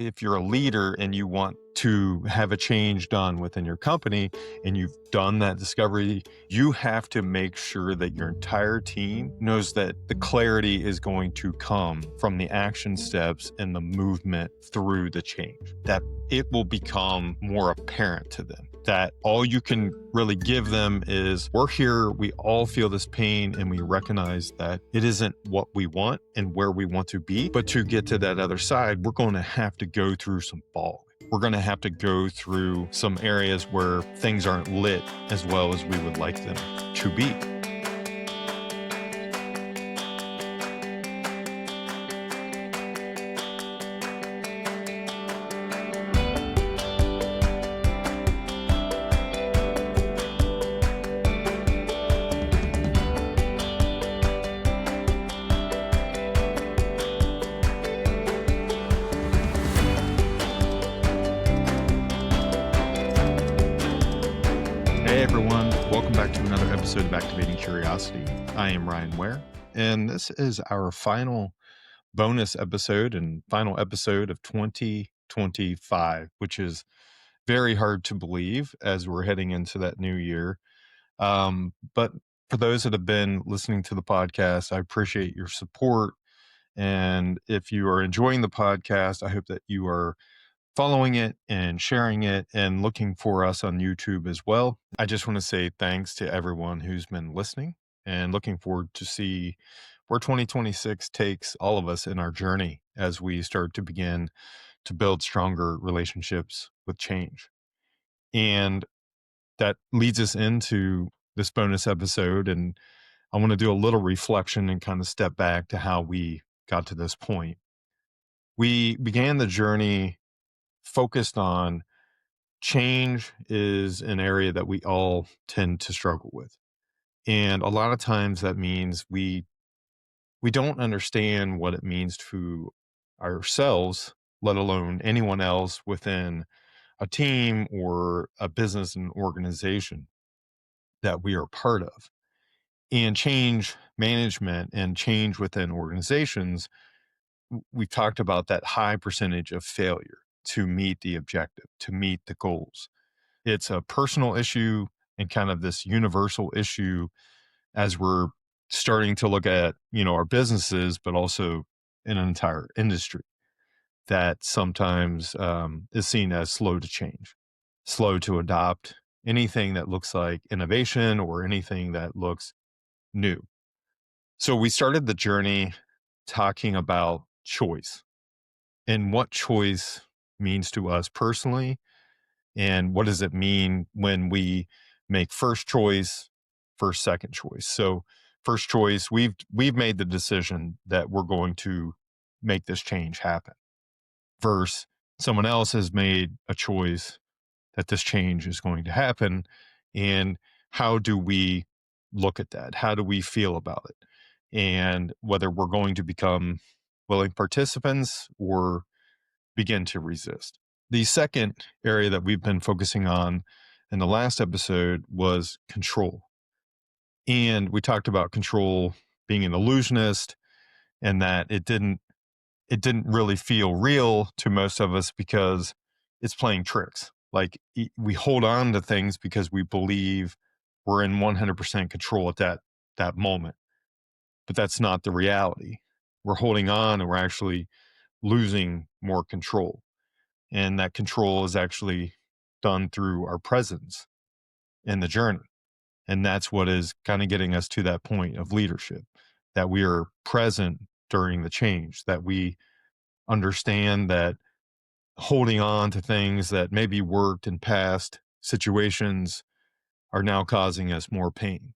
If you're a leader and you want to have a change done within your company and you've done that discovery, you have to make sure that your entire team knows that the clarity is going to come from the action steps and the movement through the change, that it will become more apparent to them. That all you can really give them is, we're here, we all feel this pain, and we recognize that it isn't what we want and where we want to be. But to get to that other side, we're going to have to go through some fog. We're going to have to go through some areas where things aren't lit as well as we would like them to be. Hey everyone, welcome back to another episode of Activating Curiosity. I am Ryan Ware, and this is our final bonus episode and final episode of 2025, which is very hard to believe as we're heading into that new year. But for those that have been listening to the podcast, I appreciate your support. And if you are enjoying the podcast, I hope that you are following it and sharing it and looking for us on YouTube as well. I just want to say thanks to everyone who's been listening and looking forward to see where 2026 takes all of us in our journey as we start to begin to build stronger relationships with change. And that leads us into this bonus episode. And I want to do a little reflection and kind of step back to how we got to this point. We began the journey focused on change is an area that we all tend to struggle with. And a lot of times that means we don't understand what it means to ourselves, let alone anyone else within a team or a business and organization that we are part of. And change management and change within organizations, we've talked about that high percentage of failure to meet the objective, to meet the goals. It's a personal issue and kind of this universal issue as we're starting to look at, our businesses, but also in an entire industry that sometimes is seen as slow to change, slow to adopt anything that looks like innovation or anything that looks new. So we started the journey talking about choice and what choice means to us personally. And what does it mean when we make first choice, second choice? So first choice, we've made the decision that we're going to make this change happen. Versus someone else has made a choice that this change is going to happen. And how do we look at that? How do we feel about it? And whether we're going to become willing participants or begin to resist. The second area that we've been focusing on in the last episode was control. And we talked about control being an illusionist and that it didn't really feel real to most of us because it's playing tricks. Like we hold on to things because we believe we're in 100% control at that moment. But that's not the reality. We're holding on and we're actually losing more control. And that control is actually done through our presence in the journey. And that's what is kind of getting us to that point of leadership, that we are present during the change, that we understand that holding on to things that maybe worked in past situations are now causing us more pain.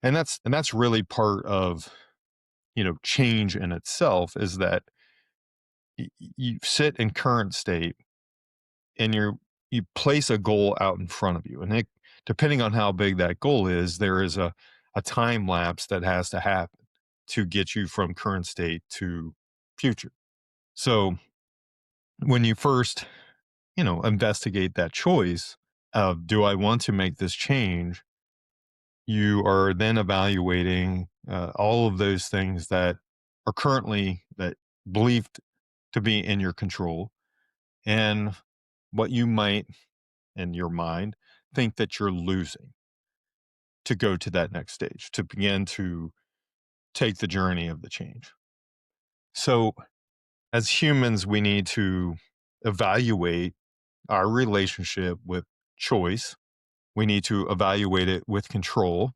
And that's really part of, change in itself, is that you sit in current state and you place a goal out in front of you, and depending on how big that goal is, there is a time lapse that has to happen to get you from current state to future. So when you first investigate that choice of, do I want to make this change, you are then evaluating all of those things that are currently that believed to be in your control, and what you might, in your mind, think that you're losing to go to that next stage, to begin to take the journey of the change. So, as humans, we need to evaluate our relationship with choice. We need to evaluate it with control.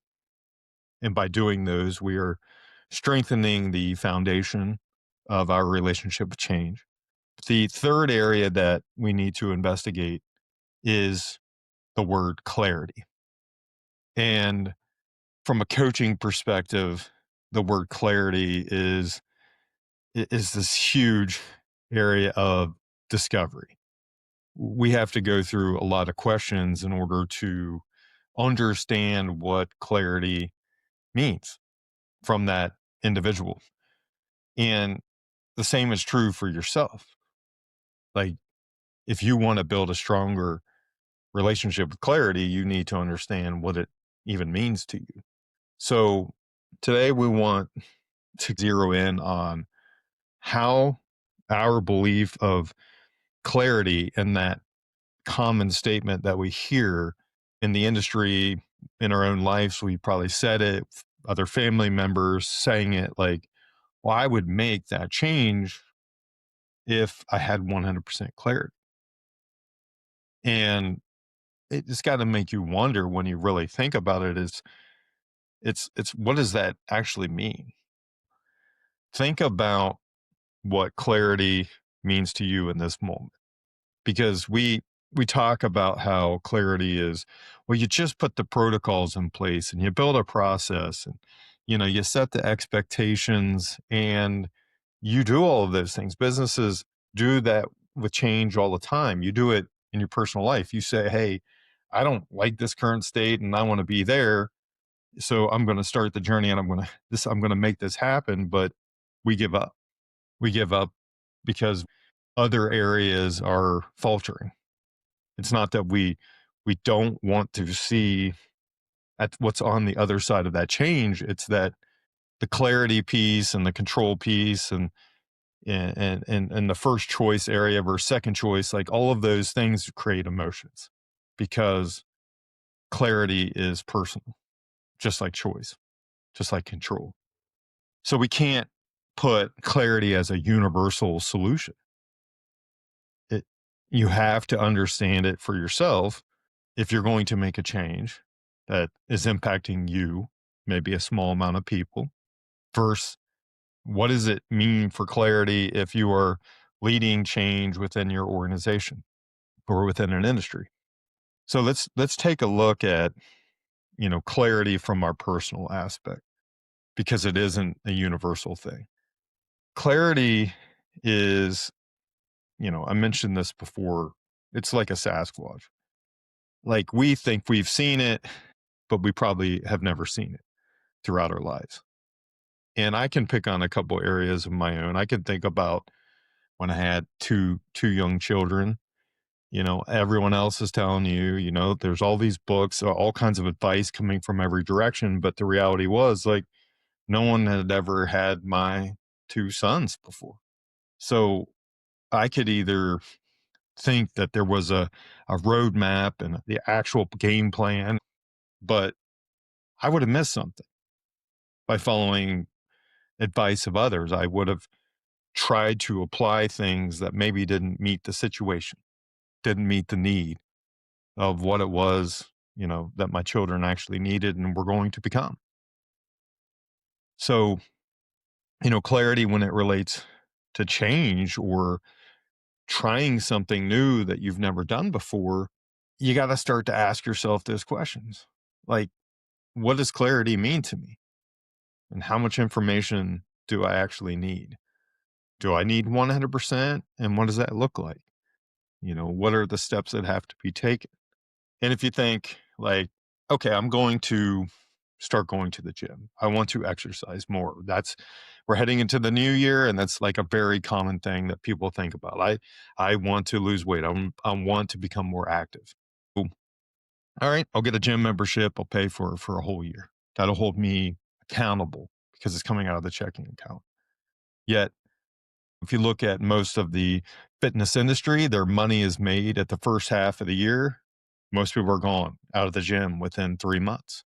And by doing those, we are strengthening the foundation of our relationship with change. The third area that we need to investigate is the word clarity. And from a coaching perspective, the word clarity is this huge area of discovery. We have to go through a lot of questions in order to understand what clarity means from that individual. And the same is true for yourself. Like, if you want to build a stronger relationship with clarity, you need to understand what it even means to you. So, today we want to zero in on how our belief of clarity and that common statement that we hear in the industry, in our own lives, we probably said it, other family members saying it, like, well, I would make that change if I had 100% clarity. And it just got to make you wonder when you really think about it, is it's what does that actually mean? Think about what clarity means to you in this moment, because we talk about how clarity is, well, you just put the protocols in place and you build a process, and you set the expectations, and you do all of those things. Businesses do that with change all the time. You do it in your personal life. You say, hey, I don't like this current state and I want to be there, so I'm going to start the journey, and I'm going to make this happen. But we give up. We give up because other areas are faltering. It's not that we don't want to see at what's on the other side of that change. It's that the clarity piece and the control piece, and the first choice area versus second choice, like all of those things create emotions, because clarity is personal, just like choice, just like control. So we can't put clarity as a universal solution. It You have to understand it for yourself if you're going to make a change that is impacting you, maybe a small amount of people, versus what does it mean for clarity if you are leading change within your organization or within an industry. So let's take a look at clarity from our personal aspect, because it isn't a universal thing. Clarity is, I mentioned this before, it's like a Sasquatch. Like, we think we've seen it, but we probably have never seen it throughout our lives. And I can pick on a couple areas of my own. I can think about when I had two young children. Everyone else is telling you, there's all these books, all kinds of advice coming from every direction. But the reality was, like, no one had ever had my two sons before. So I could either think that there was a roadmap and the actual game plan, but I would have missed something by following advice of others. I would have tried to apply things that maybe didn't meet the situation, didn't meet the need of what it was, that my children actually needed and were going to become. So, clarity when it relates to change or trying something new that you've never done before, you got to start to ask yourself those questions. Like, what does clarity mean to me? And how much information do I actually need? Do I need 100%? And what does that look like? What are the steps that have to be taken? And if you think, like, okay, I'm going to start going to the gym. I want to exercise more. We're heading into the new year, and that's like a very common thing that people think about. I want to lose weight. I want to become more active. So, all right, I'll get a gym membership. I'll pay for a whole year. That'll hold me accountable because it's coming out of the checking account. Yet If you look at most of the fitness industry, their money is made at the first half of the year. Most people are gone out of the gym within 3 months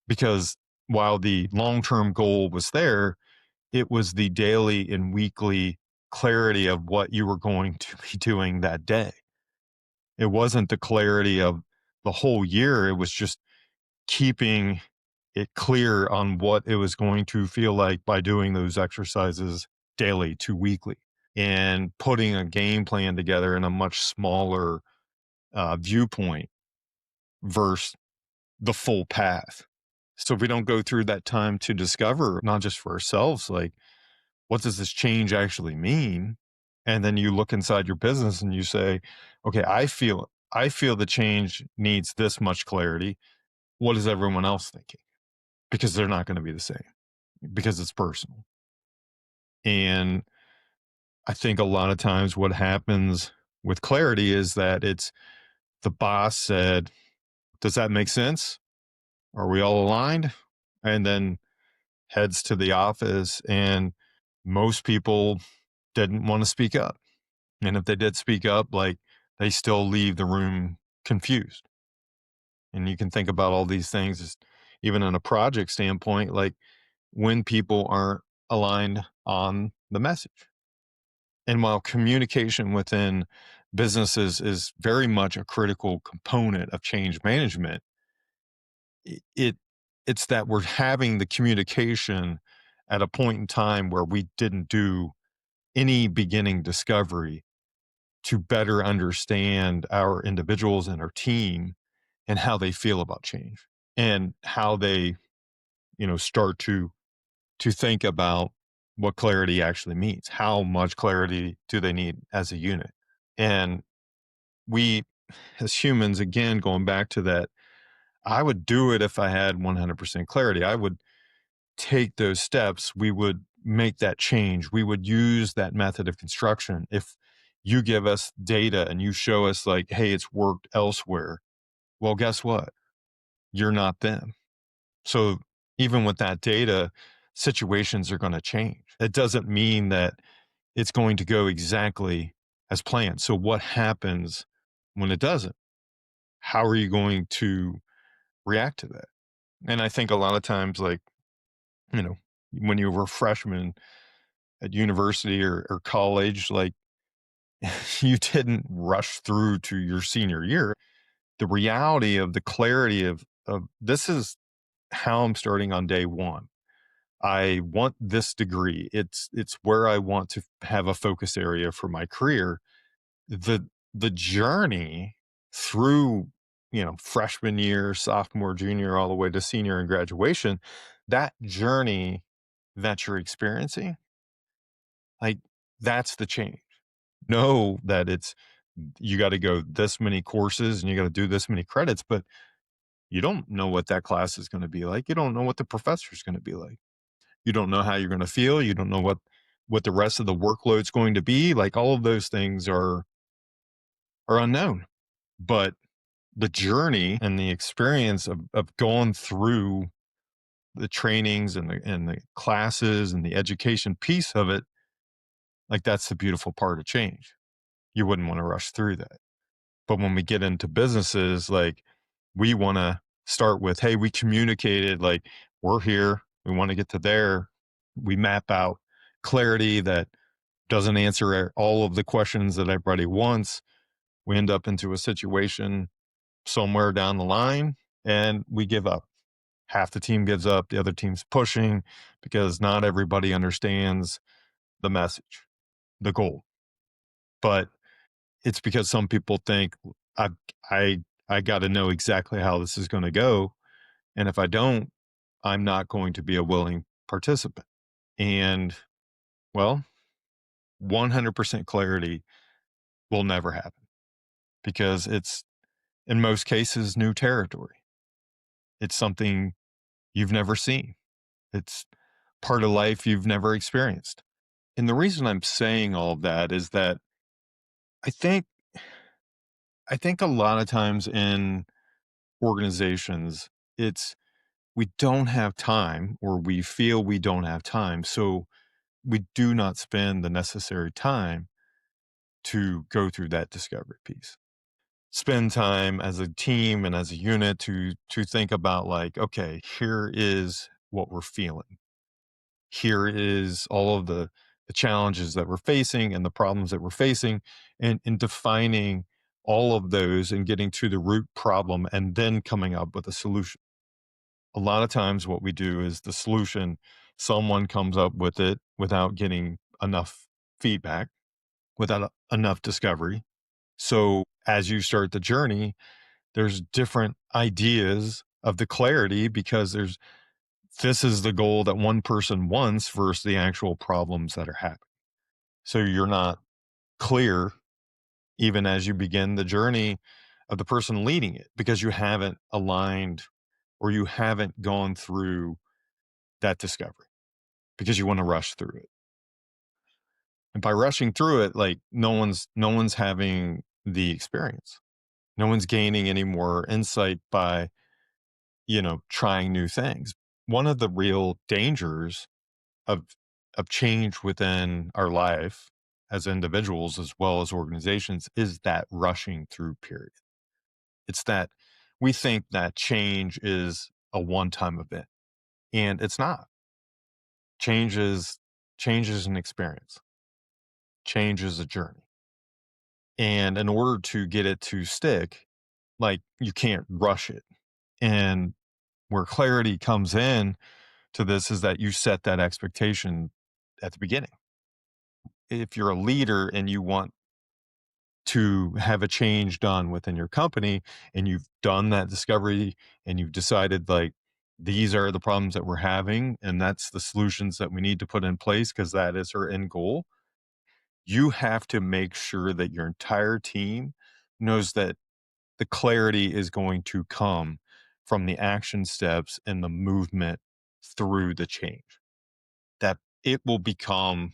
because while the long term goal was there, it was the daily and weekly clarity of what you were going to be doing that day. It wasn't the clarity of the whole year. It was just keeping it clear on what it was going to feel like by doing those exercises daily to weekly and putting a game plan together in a much smaller viewpoint versus the full path. So we don't go through that time to discover, not just for ourselves, like, what does this change actually mean? And then you look inside your business and you say, okay, I feel the change needs this much clarity. What is everyone else thinking? Because they're not going to be the same because it's personal. And I think a lot of times what happens with clarity is that it's the boss said, does that make sense? Are we all aligned? And then heads to the office, and most people didn't want to speak up. And if they did speak up, like, they still leave the room confused. And you can think about all these things as, even in a project standpoint, like when people aren't aligned on the message. And while communication within businesses is very much a critical component of change management, it it's that we're having the communication at a point in time where we didn't do any beginning discovery to better understand our individuals and our team and how they feel about change and how they, start to think about what clarity actually means. How much clarity do they need as a unit? And we, as humans, again, going back to that, I would do it if I had 100% clarity. I would take those steps. We would make that change. We would use that method of construction. If you give us data and you show us, like, hey, it's worked elsewhere, well, guess what? You're not them. So even with that data, situations are going to change. It doesn't mean that it's going to go exactly as planned. So what happens when it doesn't? How are you going to react to that? And I think a lot of times, like, you know, when you were a freshman at university or college, like, you didn't rush through to your senior year. The reality of the clarity of this is how I'm starting on day one. I want this degree. It's where I want to have a focus area for my career. The journey through, freshman year, sophomore, junior, all the way to senior and graduation, that journey that you're experiencing, like, that's the change. Know that it's you got to go this many courses and you got to do this many credits, but you don't know what that class is going to be like. You don't know what the professor is going to be like. You don't know how you're going to feel. You don't know what the rest of the workload's going to be. Like, all of those things are unknown. But the journey and the experience of going through the trainings and the classes and the education piece of it, like, that's the beautiful part of change. You wouldn't want to rush through that. But when we get into businesses, like, we want to start with, hey, we communicated, like, we're here, we want to get to there. We map out clarity that doesn't answer all of the questions that everybody wants. We end up into a situation somewhere down the line and we give up. Half the team gives up, the other team's pushing because not everybody understands the message, the goal. But it's because some people think, I I I got to know exactly how this is going to go, and if I don't, I'm not going to be a willing participant. And, well, 100% clarity will never happen because it's, in most cases, new territory. It's something you've never seen. It's part of life you've never experienced. And the reason I'm saying all of that is that I think I think a lot of times in organizations, it's we don't have time, or we feel we don't have time. So we do not spend the necessary time to go through that discovery piece. Spend time as a team and as a unit to think about like, okay, here is what we're feeling. Here is all of the challenges that we're facing and the problems that we're facing, and defining all of those and getting to the root problem and then coming up with a solution. A lot of times what we do is the solution, someone comes up with it without getting enough feedback, without enough discovery. So as you start the journey, there's different ideas of the clarity because this is the goal that one person wants versus the actual problems that are happening. So you're not clear even as you begin the journey of the person leading it because you haven't aligned or you haven't gone through that discovery because you want to rush through it. And by rushing through it, like no one's having the experience. No one's gaining any more insight by, trying new things. One of the real dangers of change within our life as individuals as well as organizations is that rushing through period. It's that we think that change is a one-time event, and it's not. Change is change is an experience. Change is a journey. And in order to get it to stick, like you can't rush it. And where clarity comes in to this is that you set that expectation at the beginning. If you're a leader and you want to have a change done within your company and you've done that discovery and you've decided like these are the problems that we're having and that's the solutions that we need to put in place because that is our end goal, you have to make sure that your entire team knows that the clarity is going to come from the action steps and the movement through the change, that it will become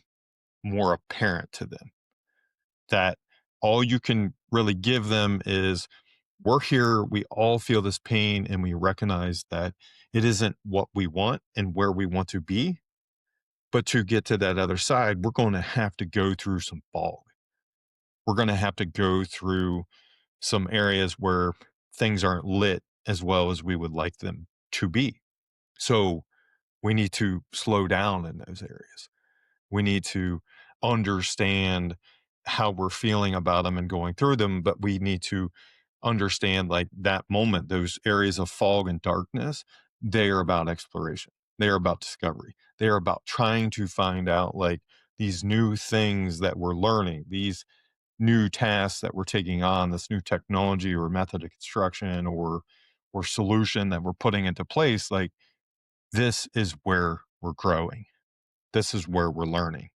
more apparent to them that all you can really give them is we're here, we all feel this pain, and we recognize that it isn't what we want and where we want to be. But to get to that other side, we're going to have to go through some fog. We're going to have to go through some areas where things aren't lit as well as we would like them to be. So we need to slow down in those areas. We need to understand how we're feeling about them and going through them, but we need to understand like that moment, those areas of fog and darkness, they are about exploration. They are about discovery. They are about trying to find out like these new things that we're learning, these new tasks that we're taking on, this new technology or method of construction or solution that we're putting into place. Like this is where we're growing. This is where we're learning.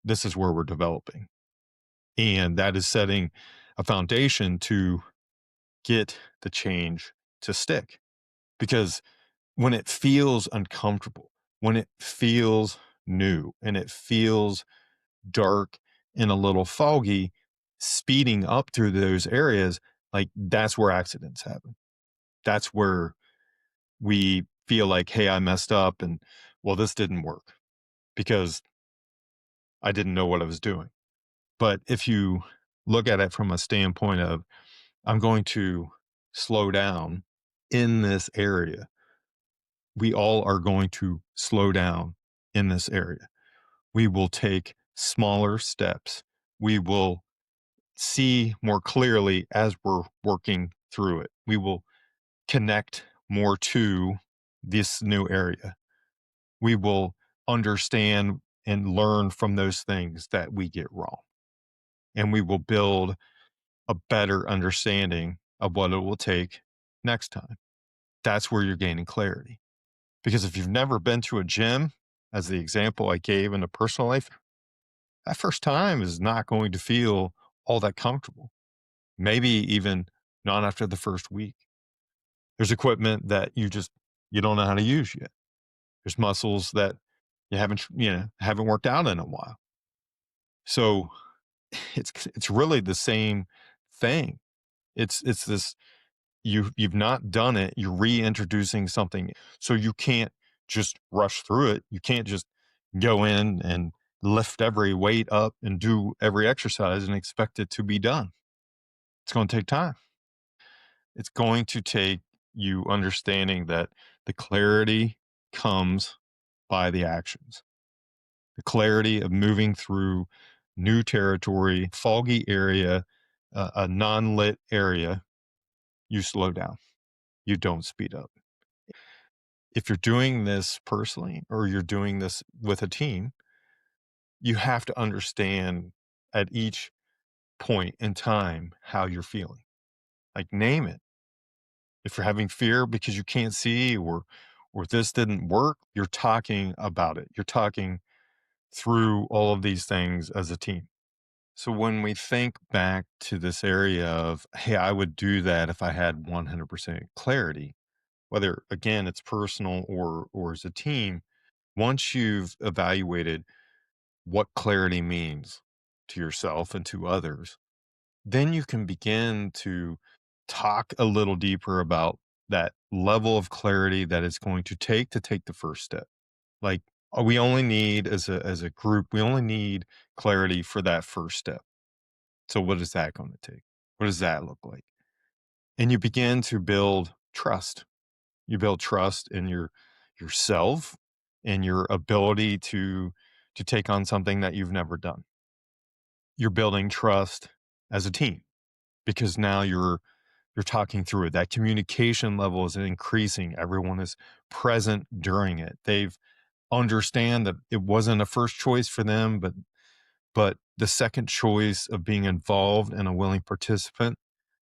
This is where we're developing. And that is setting a foundation to get the change to stick. Because when it feels uncomfortable, when it feels new and it feels dark and a little foggy, speeding up through those areas, like that's where accidents happen. That's where we feel like, hey, I messed up and well, this didn't work because I didn't know what I was doing. But if you look at it from a standpoint of, I'm going to slow down in this area, we all are going to slow down in this area. We will take smaller steps. We will see more clearly as we're working through it. We will connect more to this new area. We will understand and learn from those things that we get wrong. And we will build a better understanding of what it will take next time. That's where you're gaining clarity. Because if you've never been to a gym, as the example I gave in a personal life, that first time is not going to feel all that comfortable. Maybe even not after the first week. There's equipment that you don't know how to use yet. There's muscles that you haven't worked out in a while. So it's really the same thing. It's this you've not done it, you're reintroducing something. So you can't just rush through it. You can't just go in and lift every weight up and do every exercise and expect it to be done. It's going to take time. It's going to take you understanding that the clarity comes by the actions, the clarity of moving through new territory, foggy area, a non lit area. You slow down, you don't speed up. If you're doing this personally or you're doing this with a team, you have to understand at each point in time how you're feeling. Like name it. If you're having fear because you can't see or this didn't work, you're talking about it. You're talking through all of these things as a team. So when we think back to this area of, hey, I would do that if I had 100% clarity, whether again it's personal or as a team, once you've evaluated what clarity means to yourself and to others, then you can begin to talk a little deeper about that level of clarity that it's going to take the first step. Like we only need as a group, we only need clarity for that first step. So what is that going to take? What does that look like? And you begin to build trust. You build trust in yourself and your ability to take on something that you've never done. You're building trust as a team because now you're talking through it. That communication level is increasing. Everyone is present during it. They've understand that it wasn't a first choice for them, but the second choice of being involved and a willing participant,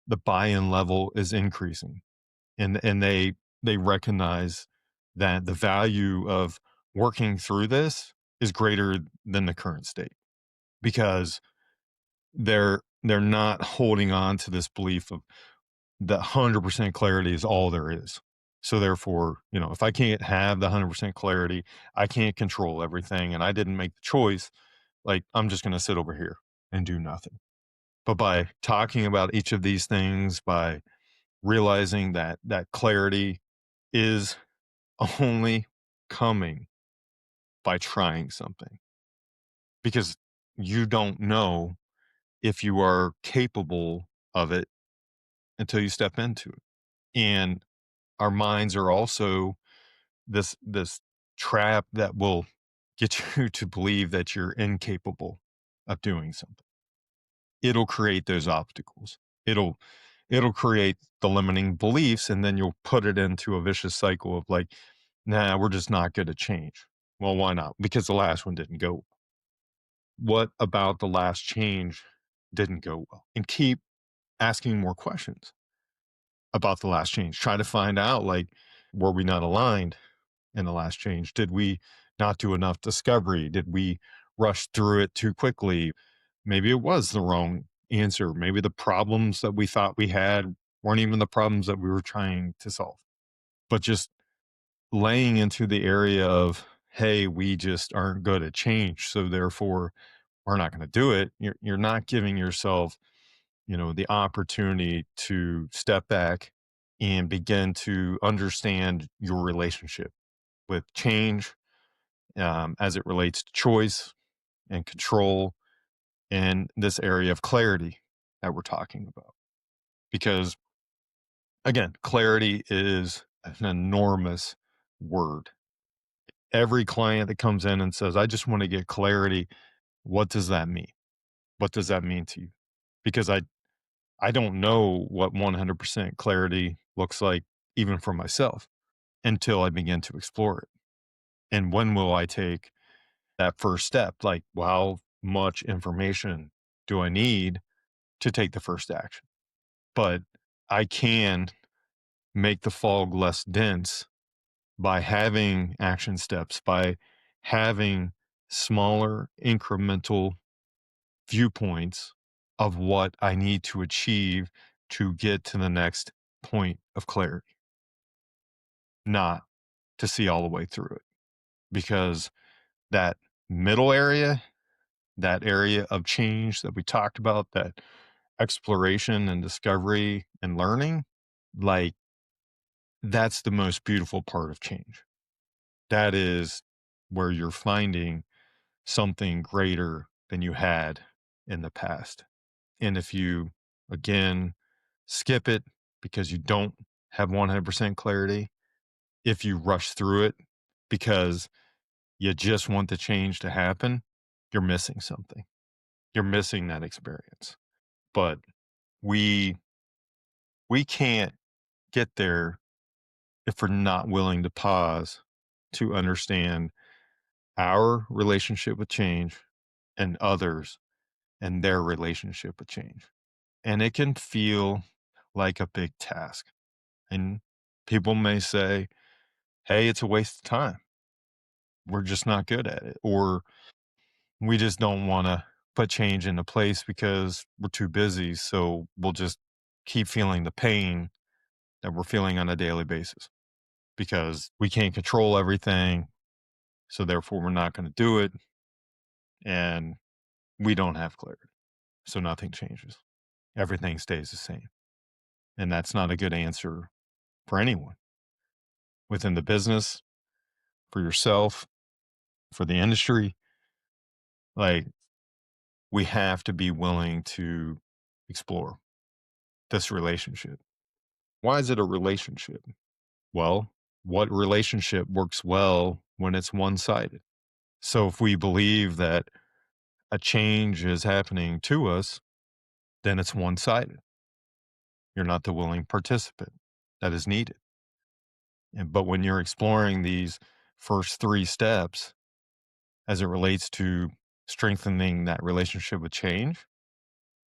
the buy-in level is increasing. And they recognize that the value of working through this is greater than the current state because they're not holding on to this belief of the 100% clarity is all there is. So therefore, if I can't have the 100% clarity, I can't control everything and I didn't make the choice, like I'm just going to sit over here and do nothing. But by talking about each of these things, by realizing that that clarity is only coming by trying something because you don't know if you are capable of it until you step into it. And our minds are also this trap that will get you to believe that you're incapable of doing something. It'll create those obstacles. It'll it'll create the limiting beliefs and then you'll put it into a vicious cycle of like, nah, we're just not good at change. Well, why not? Because the last one didn't go. What about the last change didn't go well? And keep asking more questions about the last change. Try to find out like, were we not aligned in the last change? Did we not do enough discovery? Did we rush through it too quickly? Maybe it was the wrong answer. Maybe the problems that we thought we had weren't even the problems that we were trying to solve. But just laying into the area of, hey, we just aren't good at change. So therefore, we're not going to do it. You're not giving yourself, the opportunity to step back and begin to understand your relationship with change as it relates to choice and control and this area of clarity that we're talking about. Because again, clarity is an enormous word. Every client that comes in and says, I just want to get clarity, what does that mean? What does that mean to you? Because I don't know what 100% clarity looks like, even for myself, until I begin to explore it. And when will I take that first step? Like, how much information do I need to take the first action? But I can make the fog less dense by having action steps, by having smaller incremental viewpoints of what I need to achieve to get to the next point of clarity, not to see all the way through it. Because that middle area, that area of change that we talked about, that exploration and discovery and learning, like that's the most beautiful part of change. That is where you're finding something greater than you had in the past. And if you, again, skip it because you don't have 100% clarity, if you rush through it because you just want the change to happen, you're missing something. You're missing that experience. But we we can't get there if we're not willing to pause to understand our relationship with change and others and their relationship with change. And it can feel like a big task. And people may say, hey, it's a waste of time. We're just not good at it. Or we just don't want to put change into place because we're too busy. So we'll just keep feeling the pain that we're feeling on a daily basis because we can't control everything. So therefore, we're not going to do it. And we don't have clarity. So nothing changes. Everything stays the same. And that's not a good answer for anyone within the business, for yourself, for the industry. Like, we have to be willing to explore this relationship. Why is it a relationship? Well, what relationship works well when it's one sided? So if we believe that a change is happening to us, then it's one sided. You're not the willing participant that is needed. But when you're exploring these first three steps as it relates to strengthening that relationship with change,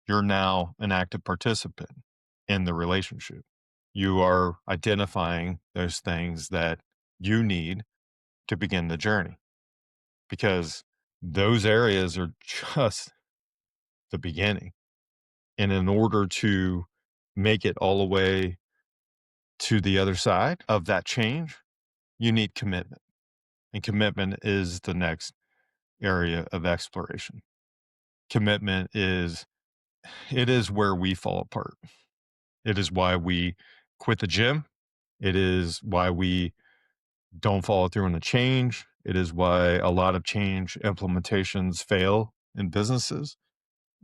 you're now an active participant in the relationship. You are identifying those things that you need to begin the journey because those areas are just the beginning. And in order to make it all the way to the other side of that change, you need commitment. And commitment is the next area of exploration. Commitment is it is where we fall apart. It is why we quit the gym. It is why we don't follow through on the change. It is why a lot of change implementations fail in businesses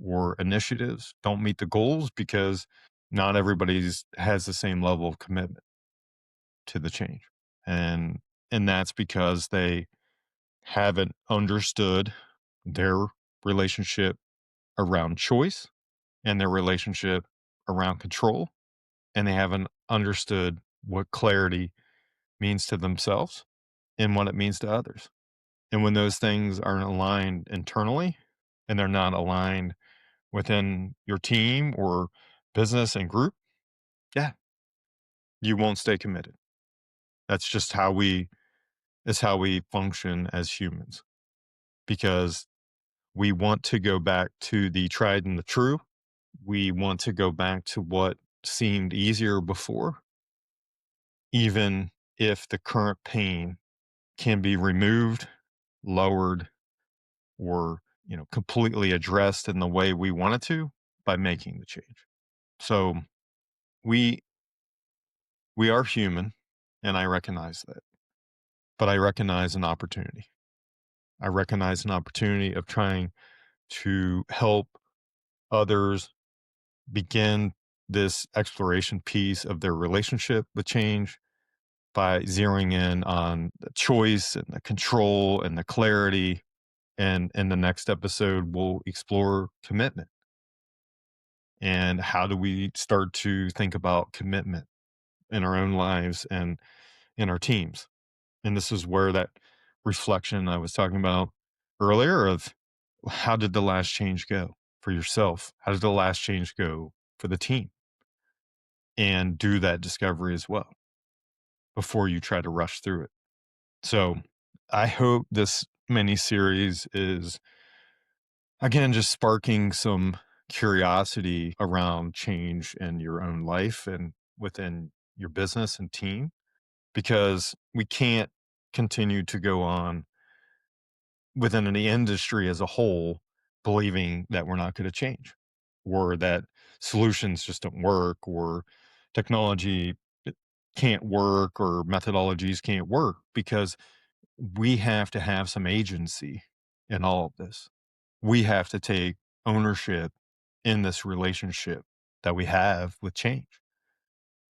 or initiatives don't meet the goals because not everybody's has the same level of commitment to the change. And and that's because they haven't understood their relationship around choice and their relationship around control, and they haven't understood what clarity means to themselves and what it means to others. And when those things aren't aligned internally and they're not aligned within your team or business and group, yeah, you won't stay committed. That's just how we function as humans because we want to go back to the tried and the true. We want to go back to what seemed easier before, even if the current pain can be removed, lowered, or completely addressed in the way we want it to by making the change. So we we are human, and I recognize that. But I recognize an opportunity. I recognize an opportunity of trying to help others begin this exploration piece of their relationship with change by zeroing in on the choice and the control and the clarity. And in the next episode, we'll explore commitment and how do we start to think about commitment in our own lives and in our teams. And this is where that reflection I was talking about earlier of how did the last change go for yourself? How did the last change go for the team? And do that discovery as well before you try to rush through it. So I hope this mini series is, again, just sparking some curiosity around change in your own life and within your business and team, because we can't continue to go on within the industry as a whole believing that we're not going to change or that solutions just don't work or technology can't work or methodologies can't work because we have to have some agency in all of this. We have to take ownership in this relationship that we have with change.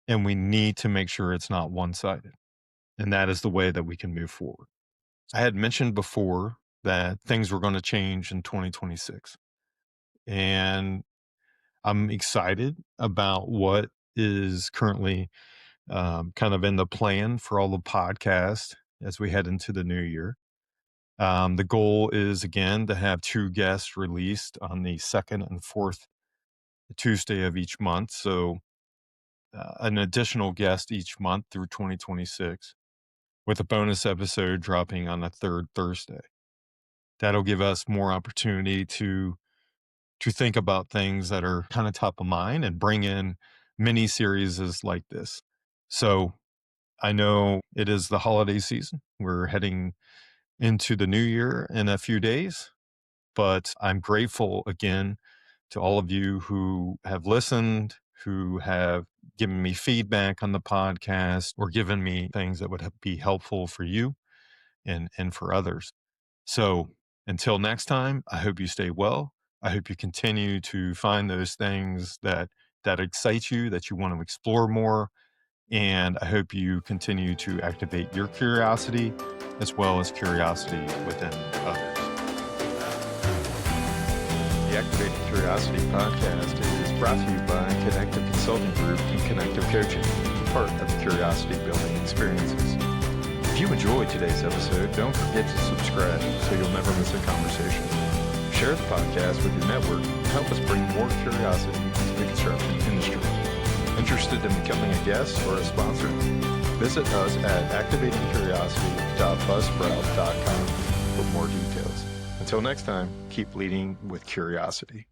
And we need to make sure it's not one-sided. And that is the way that we can move forward. I had mentioned before that things were going to change in 2026. And I'm excited about what is currently kind of in the plan for all the podcasts as we head into the new year. The goal is, again, to have 2 guests released on the second and fourth Tuesday of each month. So an additional guest each month through 2026, with a bonus episode dropping on the third Thursday. That'll give us more opportunity to think about things that are kind of top of mind and bring in mini series like this. So I know it is the holiday season. We're heading into the new year in a few days, but I'm grateful again to all of you who have listened, who have given me feedback on the podcast or given me things that would be helpful for you and for others. So until next time, I hope you stay well. I hope you continue to find those things that excite you, that you want to explore more. And I hope you continue to activate your curiosity as well as curiosity within others. The Activating Curiosity podcast is brought to you by Connective Consulting Group and Connective Coaching, part of the Curiosity Building Experiences. If you enjoyed today's episode, don't forget to subscribe so you'll never miss a conversation. Share the podcast with your network and help us bring more curiosity to the construction industry. Interested in becoming a guest or a sponsor? Visit us at activatingcuriosity.buzzsprout.com for more details. Until next time, keep leading with curiosity.